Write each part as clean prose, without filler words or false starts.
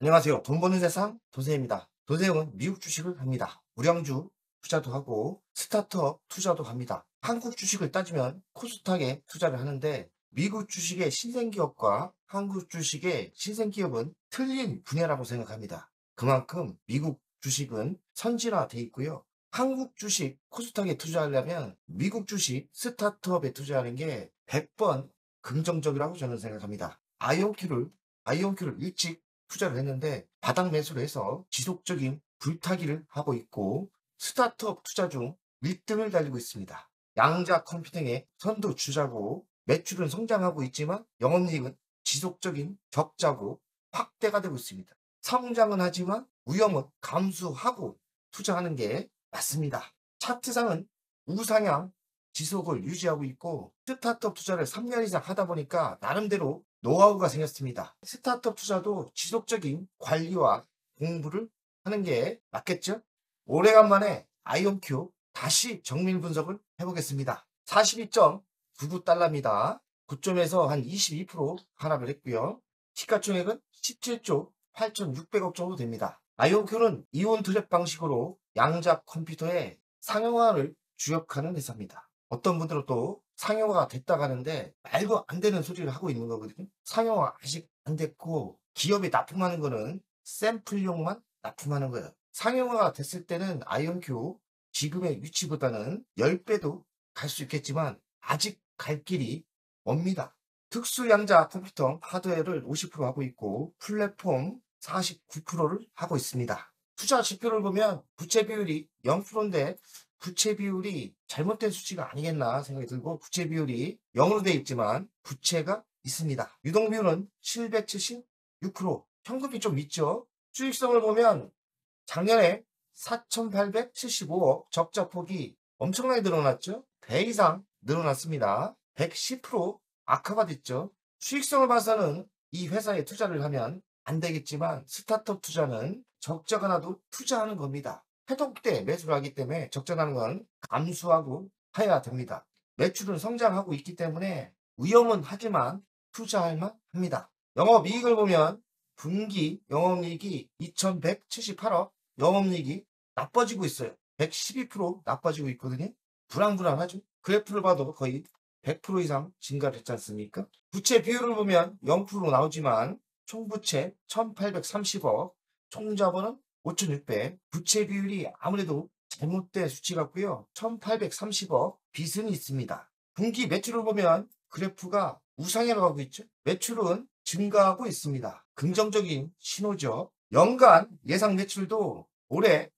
안녕하세요. 돈 버는 세상 도세입니다. 도세형은 미국 주식을 합니다. 우량주 투자도 하고 스타트업 투자도 합니다. 한국 주식을 따지면 코스닥에 투자를 하는데 미국 주식의 신생기업과 한국 주식의 신생기업은 틀린 분야라고 생각합니다. 그만큼 미국 주식은 선진화돼 있고요. 한국 주식 코스닥에 투자하려면 미국 주식 스타트업에 투자하는 게 100번 긍정적이라고 저는 생각합니다. 아이온큐를 일찍 투자를 했는데 바닥 매수를 해서 지속적인 불타기를 하고 있고 스타트업 투자 중 1등을 달리고 있습니다. 양자 컴퓨팅의 선두 주자고 매출은 성장하고 있지만 영업이익은 지속적인 적자고 확대가 되고 있습니다. 성장은 하지만 위험은 감수하고 투자하는 게 맞습니다. 차트상은 우상향 지속을 유지하고 있고 스타트업 투자를 3년 이상 하다 보니까 나름대로 노하우가 생겼습니다. 스타트업 투자도 지속적인 관리와 공부를 하는 게 맞겠죠? 오래간만에 아이온큐 다시 정밀 분석을 해보겠습니다. 42.99달러입니다. 고점에서 한 22% 하락을 했고요. 시가총액은 17조 8,600억 정도 됩니다. 아이온큐는 이온 트랩 방식으로 양자 컴퓨터의 상용화를 주력하는 회사입니다. 어떤 분들은 또 상용화가 됐다고 하는데 말도 안 되는 소리를 하고 있는 거거든요. 상용화 아직 안 됐고 기업이 납품하는 거는 샘플용만 납품하는 거예요. 상용화가 됐을 때는 아이온큐 지금의 위치보다는 10배도 갈 수 있겠지만 아직 갈 길이 멉니다. 특수 양자 컴퓨터 하드웨어를 50% 하고 있고 플랫폼 49%를 하고 있습니다. 투자 지표를 보면 부채 비율이 0%인데 부채 비율이 잘못된 수치가 아니겠나 생각이 들고 부채 비율이 0으로 되어 있지만 부채가 있습니다. 유동 비율은 776%. 현금이 좀 있죠. 수익성을 보면 작년에 4,875억 적자 폭이 엄청나게 늘어났죠. 배 이상 늘어났습니다. 110% 악화가 됐죠. 수익성을 봐서는 이 회사에 투자를 하면 안 되겠지만 스타트업 투자는 적자가 나도 투자하는 겁니다. 해독 때 매수를 하기 때문에 적자 나는 건 감수하고 해야 됩니다. 매출은 성장하고 있기 때문에 위험은 하지만 투자할 만합니다. 영업이익을 보면 분기 영업이익이 2,178억, 영업이익이 나빠지고 있어요. 112% 나빠지고 있거든요. 불안불안하죠. 그래프를 봐도 거의 100% 이상 증가를 했지 않습니까? 부채 비율을 보면 0% 나오지만 총부채 1,830억, 총자본은 5,600. 부채 비율이 아무래도 잘못된 수치 같고요. 1,830억 빚은 있습니다. 분기 매출을 보면 그래프가 우상향을 하고 있죠. 매출은 증가하고 있습니다. 긍정적인 신호죠. 연간 예상 매출도 올해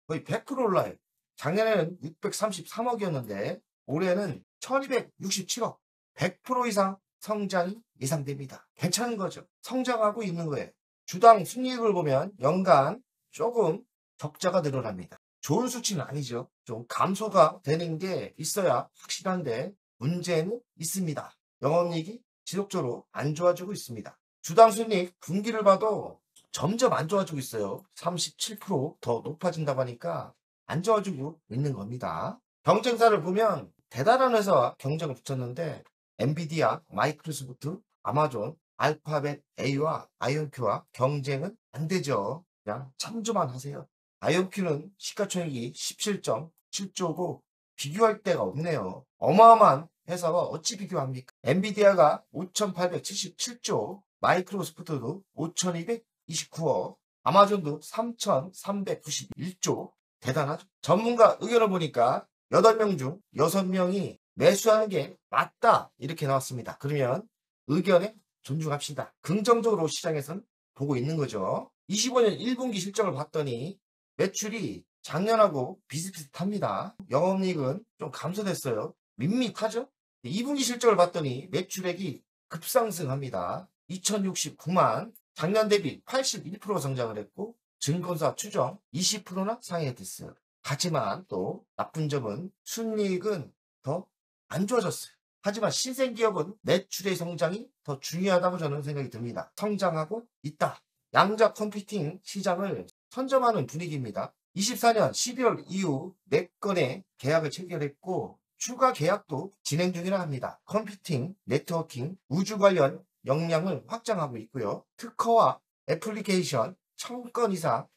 거의 100% 올라요. 작년에는 633억이었는데 올해는 1267억, 100% 이상 성장이 예상됩니다. 괜찮은 거죠. 성장하고 있는 거예요. 주당 순이익을 보면 연간 조금 적자가 늘어납니다. 좋은 수치는 아니죠. 좀 감소가 되는 게 있어야 확실한데 문제는 있습니다. 영업이익이 지속적으로 안 좋아지고 있습니다. 주당 순이익 분기를 봐도 점점 안 좋아지고 있어요. 37%더 높아진다고 하니까 안 좋아지고 있는 겁니다. 경쟁사를 보면 대단한 회사와 경쟁을 붙였는데 엔비디아, 마이크로소프트, 아마존, 알파벳 A와 아이온큐와 경쟁은 안 되죠. 그냥 참조만 하세요. 아이온큐는 시가총액이 17.7조고 비교할 데가 없네요. 어마어마한 회사와 어찌 비교합니까? 엔비디아가 5,877조, 마이크로소프트도 5,229억, 아마존도 3,391조. 대단하죠. 전문가 의견을 보니까 8명 중 6명이 매수하는 게 맞다 이렇게 나왔습니다. 그러면 의견에 존중합시다. 긍정적으로 시장에서는 보고 있는 거죠. 25년 1분기 실적을 봤더니 매출이 작년하고 비슷비슷합니다. 영업이익은 좀 감소됐어요. 밋밋하죠? 2분기 실적을 봤더니 매출액이 급상승합니다. 2069만, 작년 대비 81% 성장을 했고 증권사 추정 20%나 상회됐어요. 하지만 또 나쁜 점은 순이익은 더 안 좋아졌어요. 하지만 신생기업은 매출의 성장이 더 중요하다고 저는 생각이 듭니다. 성장하고 있다. 양자 컴퓨팅 시장을 선점하는 분위기입니다. 24년 12월 이후 4건의 계약을 체결했고 추가 계약도 진행 중이라 합니다. 컴퓨팅, 네트워킹, 우주 관련 역량을 확장하고 있고요. 특허와 애플리케이션 1000건 이상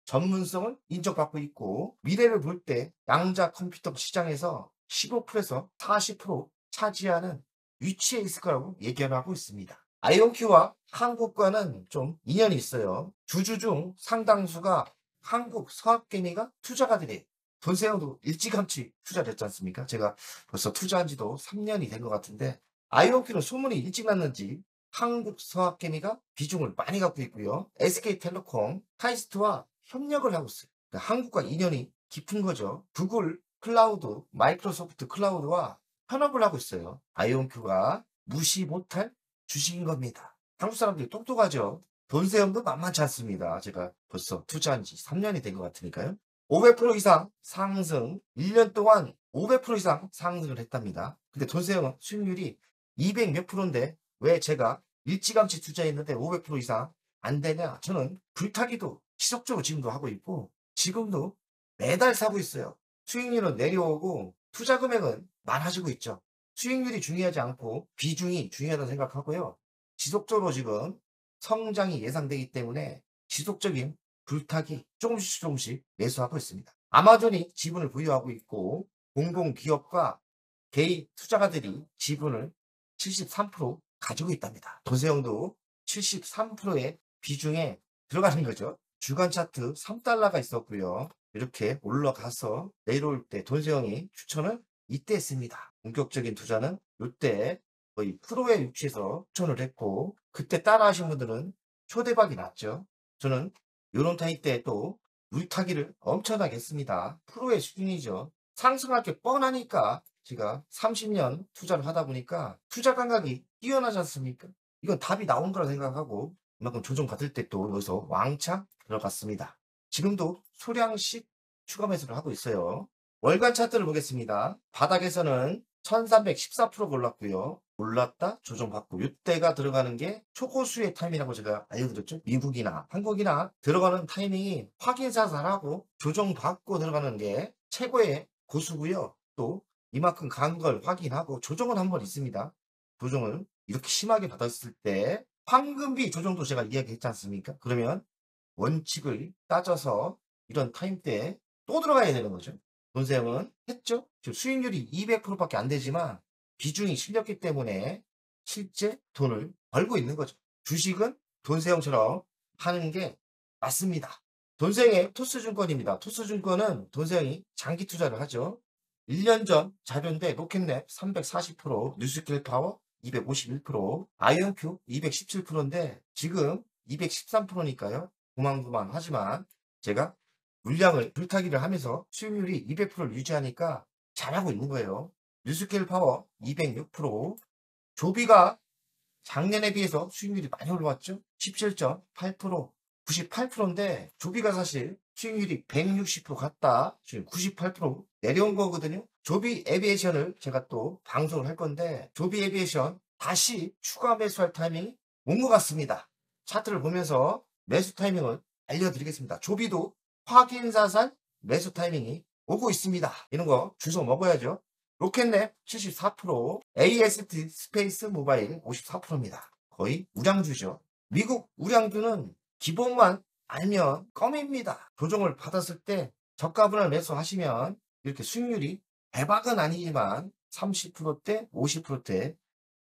전문성을 인정받고 있고 미래를 볼 때 양자 컴퓨터 시장에서 15%에서 40% 차지하는 위치에 있을 거라고 예견하고 있습니다. 아이온큐와 한국과는 좀 인연이 있어요. 주주 중 상당수가 한국 서학개미가 투자가들이에요. 돈세형도 일찌감치 투자를 했지 않습니까? 제가 벌써 투자한 지도 3년이 된 것 같은데 아이온큐는 소문이 일찍 났는지 한국 서학개미가 비중을 많이 갖고 있고요. SK텔레콤, 카이스트와 협력을 하고 있어요. 그러니까 한국과 인연이 깊은 거죠. 구글 클라우드, 마이크로소프트 클라우드와 협업을 하고 있어요. 아이온큐가 무시 못할 주식인 겁니다. 한국 사람들이 똑똑하죠. 돈세형도 만만치 않습니다. 제가 벌써 투자한 지 3년이 된 것 같으니까요. 500% 이상 상승, 1년 동안 500% 이상 상승을 했답니다. 근데 돈세형은 수익률이 200 몇 프로인데 왜 제가 일찌감치 투자했는데 500% 이상 안 되냐? 저는 불타기도 지속적으로 지금도 하고 있고 지금도 매달 사고 있어요. 수익률은 내려오고 투자 금액은 많아지고 있죠. 수익률이 중요하지 않고 비중이 중요하다고 생각하고요. 지속적으로 지금 성장이 예상되기 때문에 지속적인 불타기 조금씩 매수하고 있습니다. 아마존이 지분을 보유하고 있고 공공기업과 개인 투자가들이 지분을 73% 가지고 있답니다. 도세형도 73%의 비중에 들어가는 거죠. 주간 차트 3달러가 있었고요. 이렇게 올라가서 내려올 때 돈세형이 추천을 이때 했습니다. 본격적인 투자는 이때 거의 프로의 위치에서 추천을 했고 그때 따라 하신 분들은 초대박이 났죠. 저는 이런 타입 때 또 물타기를 엄청나게 했습니다. 프로의 수준이죠. 상승할 게 뻔하니까 제가 30년 투자를 하다 보니까 투자 감각이 뛰어나지 않습니까? 이건 답이 나온 거라 생각하고 이만큼 조정받을 때 또 여기서 왕창 들어갔습니다. 지금도 소량씩 추가 매수를 하고 있어요. 월간 차트를 보겠습니다. 바닥에서는 1314% 올랐고요. 올랐다 조정받고 이때가 들어가는 게 초고수의 타임이라고 제가 알려드렸죠. 미국이나 한국이나 들어가는 타이밍이 확인사살하고 조정받고 들어가는 게 최고의 고수고요. 또 이만큼 간 걸 확인하고 조정은 한 번 있습니다. 조정을 이렇게 심하게 받았을 때 황금비 조정도 제가 이야기했지 않습니까? 그러면 원칙을 따져서 이런 타임 때 또 들어가야 되는 거죠. 돈세형은 했죠. 지금 수익률이 200%밖에 안 되지만 비중이 실렸기 때문에 실제 돈을 벌고 있는 거죠. 주식은 돈세형처럼 하는 게 맞습니다. 돈세형의 토스증권입니다. 토스증권은 돈세형이 장기 투자를 하죠. 1년 전 자료인데 로켓랩 340%, 뉴스킬파워 251%, 아이온큐 217%인데 지금 213%니까요. 고만고만하지만 제가 물량을 불타기를 하면서 수익률이 200%를 유지하니까 잘하고 있는 거예요. 뉴스케일 파워 206%, 조비가 작년에 비해서 수익률이 많이 올라왔죠. 17.8%, 98%인데 조비가 사실 수익률이 160% 갔다 지금 98% 내려온 거거든요. 조비 에비에이션을 제가 또 방송을 할 건데 조비 에비에이션 다시 추가 매수할 타이밍이 온 것 같습니다. 차트를 보면서 매수 타이밍을 알려드리겠습니다. 조비도 확인사살 매수 타이밍이 오고 있습니다. 이런 거 주워 먹어야죠. 로켓랩 74%, AST 스페이스 모바일 54%입니다. 거의 우량주죠. 미국 우량주는 기본만 알면 껌입니다. 조정을 받았을 때 저가분할 매수하시면 이렇게 수익률이 대박은 아니지만 30%대, 50%대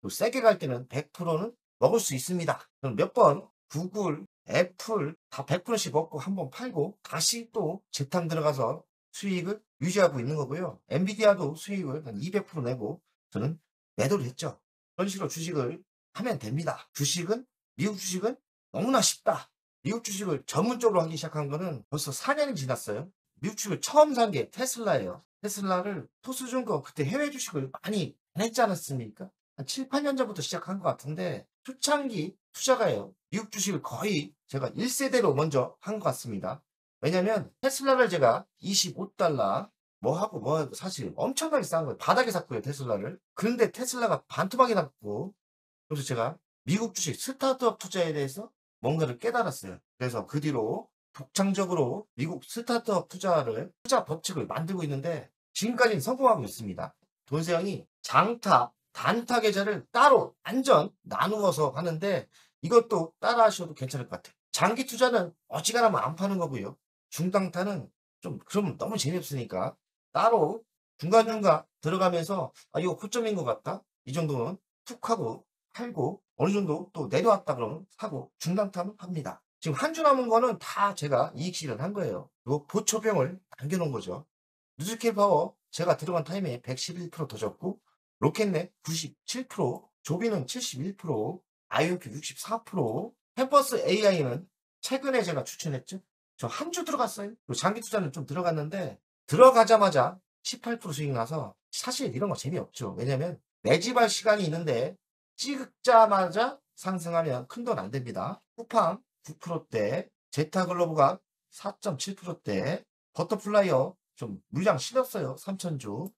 또 세게 갈 때는 100%는 먹을 수 있습니다. 몇 번 구글, 애플 다 100%씩 먹고 한번 팔고 다시 또 재탕 들어가서 수익을 유지하고 있는 거고요. 엔비디아도 수익을 한 200% 내고 저는 매도를 했죠. 그런 식으로 주식을 하면 됩니다. 주식은 미국 주식은 너무나 쉽다. 미국 주식을 전문적으로 하기 시작한 거는 벌써 4년이 지났어요. 미국 주식을 처음 산 게 테슬라예요. 테슬라를 토스증권 그때 해외 주식을 많이 안 했지 않았습니까? 한 7, 8년 전부터 시작한 것 같은데 초창기 투자가예요. 미국 주식을 거의 제가 1세대로 먼저 한 것 같습니다. 왜냐면 테슬라를 제가 25달러 뭐하고 사실 엄청나게 싼 거예요. 바닥에 샀고요 테슬라를. 그런데 테슬라가 반토막이 났고 그래서 제가 미국 주식 스타트업 투자에 대해서 뭔가를 깨달았어요. 그래서 그 뒤로 독창적으로 미국 스타트업 투자 법칙을 만들고 있는데 지금까지는 성공하고 있습니다. 돈세형이 장타, 단타 계좌를 따로 완전 나누어서 하는데 이것도 따라 하셔도 괜찮을 것 같아요. 장기 투자는 어지간하면 안 파는 거고요. 중당타는 좀 그러면 너무 재미없으니까 따로 중간중간 들어가면서 이거 고점인 것 같다. 이 정도는 툭 하고 팔고 어느 정도 또 내려왔다 그러면 사고 중당타는 합니다. 지금 한 주 남은 거는 다 제가 이익 실현한 거예요. 요 보초병을 남겨놓은 거죠. 누즈킬 파워 제가 들어간 타임에 111%더 졌고 로켓넷 97%, 조비는 71%, 아이오큐 64%, 캠퍼스 AI는 최근에 제가 추천했죠. 저 한 주 들어갔어요. 그리고 장기 투자는 좀 들어갔는데 들어가자마자 18% 수익 나서 사실 이런 거 재미없죠. 왜냐면 매집할 시간이 있는데 찍자마자 상승하면 큰돈 안 됩니다. 쿠팡 9%대, 제타글로브가 4.7%대, 버터플라이어 좀 물량 실었어요. 3,000주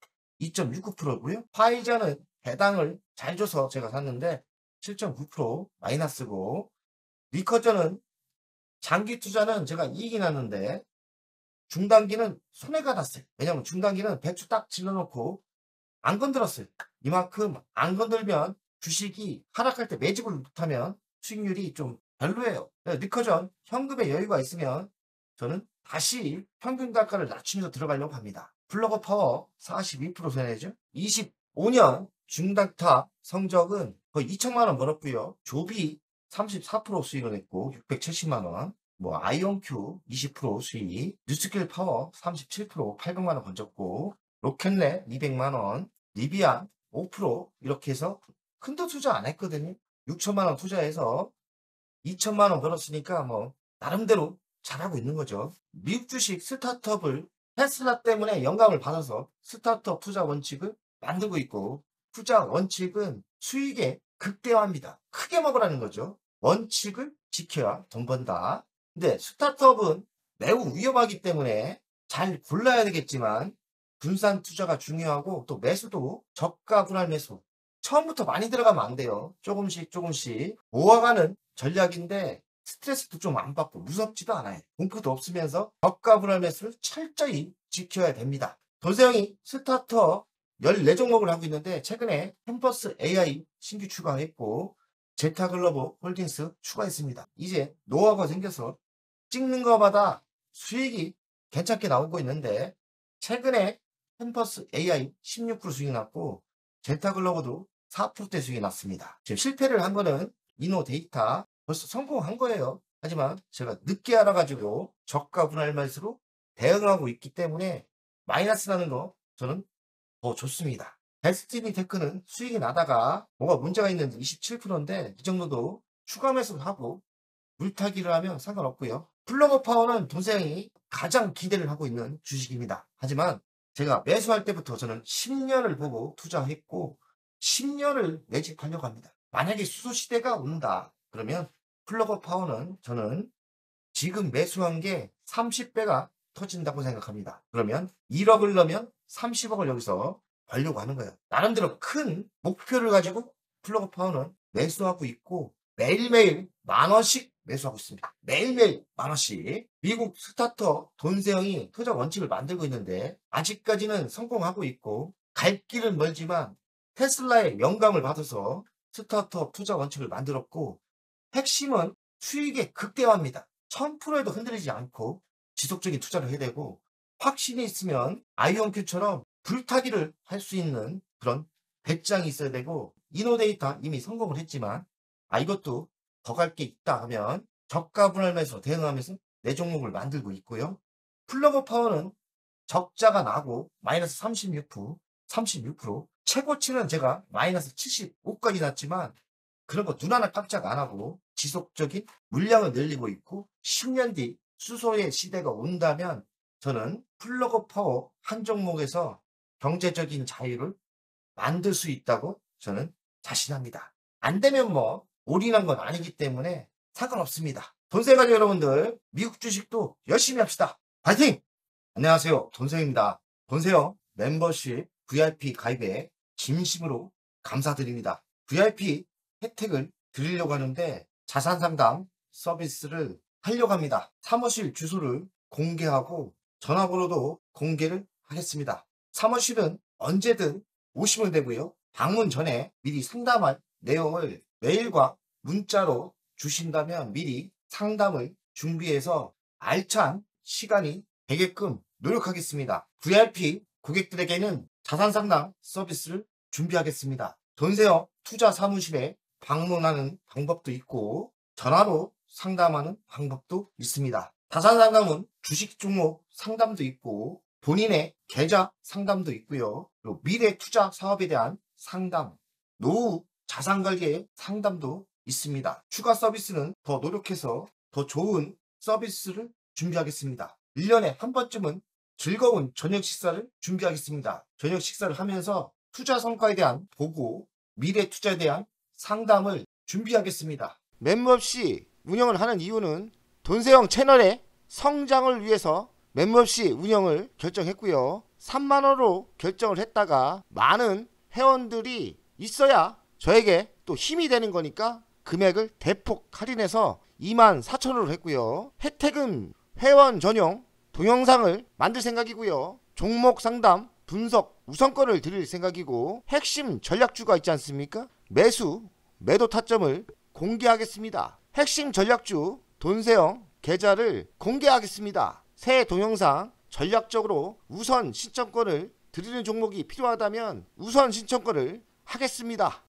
2.69%고요. 화이자는 배당을 잘 줘서 제가 샀는데 7.9% 마이너스고, 리커저는 장기 투자는 제가 이익이 났는데 중단기는 손해가 났어요. 왜냐면 중단기는 배추 딱 질러놓고 안 건드렸어요. 이만큼 안 건들면 주식이 하락할 때 매집을 못하면 수익률이 좀 별로예요. 리커전 현금에 여유가 있으면 저는 다시 평균 단가를 낮추면서 들어가려고 합니다. 플러그 파워 42% 손해죠. 25년 중단타 성적은 거의 2천만 원 벌었고요. 조비 34% 수익을 냈고 670만 원. 뭐 아이온큐 20% 수익, 뉴스킬 파워 37% 800만 원 건졌고, 로켓넷 200만 원, 리비안 5% 이렇게 해서 큰돈 투자 안 했거든요. 6천만 원 투자해서 2천만 원 벌었으니까 뭐 나름대로 잘하고 있는 거죠. 미국 주식 스타트업을 테슬라 때문에 영감을 받아서 스타트업 투자 원칙을 만들고 있고, 투자 원칙은 수익의 극대화입니다. 크게 먹으라는 거죠. 원칙을 지켜야 돈 번다. 근데 스타트업은 매우 위험하기 때문에 잘 골라야 되겠지만 분산 투자가 중요하고, 또 매수도 저가 분할 매수. 처음부터 많이 들어가면 안 돼요. 조금씩 조금씩 모아가는 전략인데 스트레스도 좀 안 받고 무섭지도 않아요. 공포도 없으면서 저가 분할 매수를 철저히 지켜야 됩니다. 도세형이 스타트업 14종목을 하고 있는데 최근에 캠퍼스 AI 신규 추가했고 제타글로벌 홀딩스 추가했습니다. 이제 노하우가 생겨서 찍는 것마다 수익이 괜찮게 나오고 있는데 최근에 캠퍼스 AI 16% 수익이 났고 제타글로벌도 4%대 수익이 났습니다. 지금 실패를 한 거는 이노데이터 벌써 성공한 거예요. 하지만 제가 늦게 알아가지고 저가 분할 매수로 대응하고 있기 때문에 마이너스 나는 거 저는 더 좋습니다. 데스티니 테크는 수익이 나다가 뭐가 문제가 있는지 27%인데 이 정도도 추가 매수를 하고 물타기를 하면 상관없고요. 플러그 파워는 도생이 가장 기대를 하고 있는 주식입니다. 하지만 제가 매수할 때부터 저는 10년을 보고 투자했고 10년을 매집하려고 합니다. 만약에 수소시대가 온다 그러면 플러그 파워는 저는 지금 매수한 게 30배가 터진다고 생각합니다. 그러면 1억을 넣으면 30억을 여기서 벌려고 하는 거예요. 나름대로 큰 목표를 가지고 플러그 파워는 매수하고 있고 매일매일 10,000원씩 매수하고 있습니다. 매일매일 10,000원씩. 미국 스타트업 돈세형이 투자 원칙을 만들고 있는데 아직까지는 성공하고 있고 갈 길은 멀지만 테슬라의 영감을 받아서 스타트업 투자 원칙을 만들었고 핵심은 수익의 극대화입니다. 1000%에도 흔들리지 않고 지속적인 투자를 해야 되고 확신이 있으면 아이온큐처럼 불타기를 할 수 있는 그런 배짱이 있어야 되고 이노데이터 이미 성공을 했지만 이것도 더 갈 게 있다 하면 저가 분할 매수 대응하면서 내 종목을 만들고 있고요. 플러그 파워는 적자가 나고 마이너스 36%, 최고치는 제가 마이너스 75까지 났지만 그런 거 눈 하나 깜짝 안 하고 지속적인 물량을 늘리고 있고 10년 뒤 수소의 시대가 온다면 저는 플러그 파워 한 종목에서 경제적인 자유를 만들 수 있다고 저는 자신합니다. 안 되면 뭐 올인한 건 아니기 때문에 상관없습니다. 돈세가족 여러분들 미국 주식도 열심히 합시다. 파이팅! 안녕하세요. 돈세입니다. 돈세요 멤버십 VIP 가입에 진심으로 감사드립니다. VIP 혜택을 드리려고 하는데 자산상담 서비스를 하려고 합니다. 사무실 주소를 공개하고 전화번호도 공개를 하겠습니다. 사무실은 언제든 오시면 되고요. 방문 전에 미리 상담할 내용을 메일과 문자로 주신다면 미리 상담을 준비해서 알찬 시간이 되게끔 노력하겠습니다. VIP 고객들에게는 자산 상담 서비스를 준비하겠습니다. 돈세영 투자 사무실에 방문하는 방법도 있고 전화로 상담하는 방법도 있습니다. 자산 상담은 주식 종목 상담도 있고 본인의 계좌 상담도 있고요. 그리고 미래 투자 사업에 대한 상담, 노후 자산 관리의 상담도 있습니다. 추가 서비스는 더 노력해서 더 좋은 서비스를 준비하겠습니다. 1년에 한 번쯤은 즐거운 저녁 식사를 준비하겠습니다. 저녁 식사를 하면서 투자 성과에 대한 보고, 미래 투자에 대한 상담을 준비하겠습니다. 멤버십 운영을 하는 이유는 돈세영 채널의 성장을 위해서 멤버십 운영을 결정했고요. 3만원으로 결정을 했다가 많은 회원들이 있어야 저에게 또 힘이 되는 거니까 금액을 대폭 할인해서 24,000원으로 했고요. 혜택은 회원 전용 동영상을 만들 생각이고요. 종목 상담 분석 우선권을 드릴 생각이고 핵심 전략주가 있지 않습니까? 매수 매도 타점을 공개하겠습니다. 핵심 전략주 돈세영 계좌를 공개하겠습니다. 새 동영상 전략적으로 우선 신청권을 드리는 종목이 필요하다면 우선 신청권을 하겠습니다.